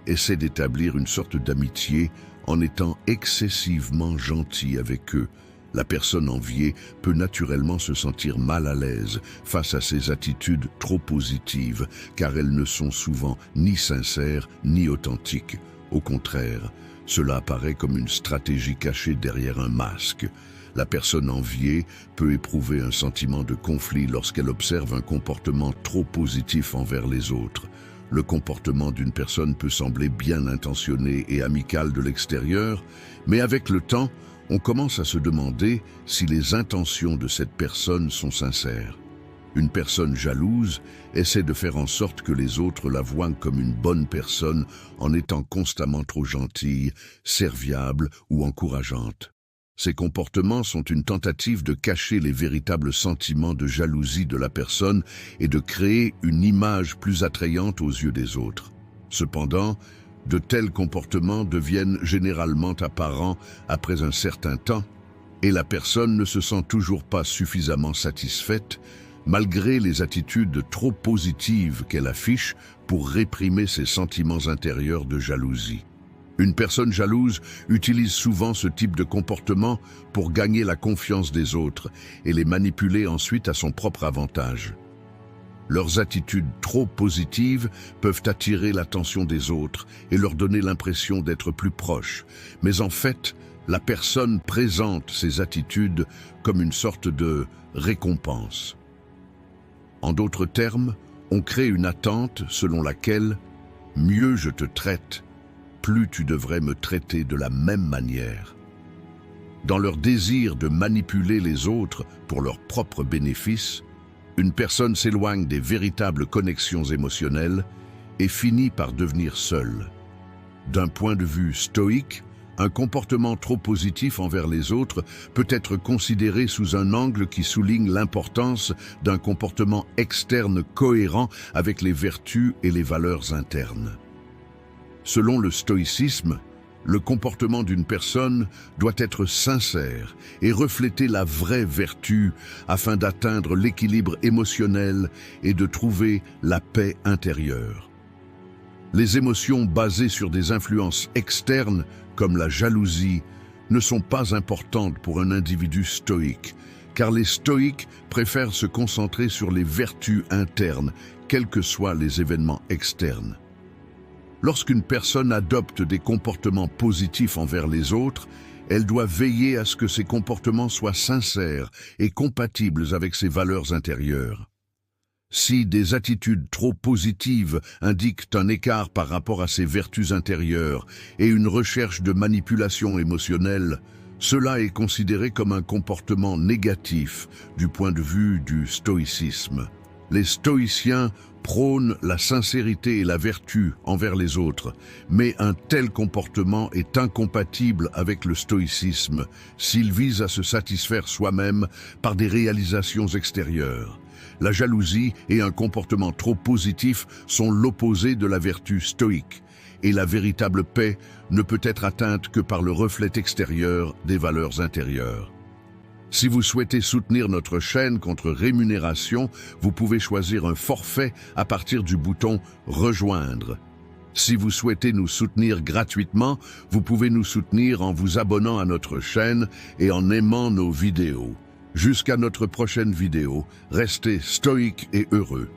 essaie d'établir une sorte d'amitié en étant excessivement gentil avec eux. La personne enviée peut naturellement se sentir mal à l'aise face à ces attitudes trop positives, car elles ne sont souvent ni sincères ni authentiques. Au contraire, cela apparaît comme une stratégie cachée derrière un masque. La personne enviée peut éprouver un sentiment de conflit lorsqu'elle observe un comportement trop positif envers les autres. Le comportement d'une personne peut sembler bien intentionné et amical de l'extérieur, mais avec le temps, on commence à se demander si les intentions de cette personne sont sincères. Une personne jalouse essaie de faire en sorte que les autres la voient comme une bonne personne en étant constamment trop gentille, serviable ou encourageante. Ces comportements sont une tentative de cacher les véritables sentiments de jalousie de la personne et de créer une image plus attrayante aux yeux des autres. Cependant, de tels comportements deviennent généralement apparents après un certain temps et la personne ne se sent toujours pas suffisamment satisfaite malgré les attitudes trop positives qu'elle affiche pour réprimer ses sentiments intérieurs de jalousie. Une personne jalouse utilise souvent ce type de comportement pour gagner la confiance des autres et les manipuler ensuite à son propre avantage. Leurs attitudes trop positives peuvent attirer l'attention des autres et leur donner l'impression d'être plus proches. Mais en fait, la personne présente ces attitudes comme une sorte de récompense. En d'autres termes, on crée une attente selon laquelle « mieux je te traite, plus tu devrais me traiter de la même manière ». Dans leur désir de manipuler les autres pour leur propre bénéfice, une personne s'éloigne des véritables connexions émotionnelles et finit par devenir seule. D'un point de vue stoïque, un comportement trop positif envers les autres peut être considéré sous un angle qui souligne l'importance d'un comportement externe cohérent avec les vertus et les valeurs internes. Selon le stoïcisme, le comportement d'une personne doit être sincère et refléter la vraie vertu afin d'atteindre l'équilibre émotionnel et de trouver la paix intérieure. Les émotions basées sur des influences externes, comme la jalousie, ne sont pas importantes pour un individu stoïque, car les stoïques préfèrent se concentrer sur les vertus internes, quels que soient les événements externes. Lorsqu'une personne adopte des comportements positifs envers les autres, elle doit veiller à ce que ces comportements soient sincères et compatibles avec ses valeurs intérieures. Si des attitudes trop positives indiquent un écart par rapport à ses vertus intérieures et une recherche de manipulation émotionnelle, cela est considéré comme un comportement négatif du point de vue du stoïcisme. Les stoïciens prônent la sincérité et la vertu envers les autres, mais un tel comportement est incompatible avec le stoïcisme s'il vise à se satisfaire soi-même par des réalisations extérieures. La jalousie et un comportement trop positif sont l'opposé de la vertu stoïque, et la véritable paix ne peut être atteinte que par le reflet extérieur des valeurs intérieures. Si vous souhaitez soutenir notre chaîne contre rémunération, vous pouvez choisir un forfait à partir du bouton « Rejoindre ». Si vous souhaitez nous soutenir gratuitement, vous pouvez nous soutenir en vous abonnant à notre chaîne et en aimant nos vidéos. Jusqu'à notre prochaine vidéo, restez stoïques et heureux.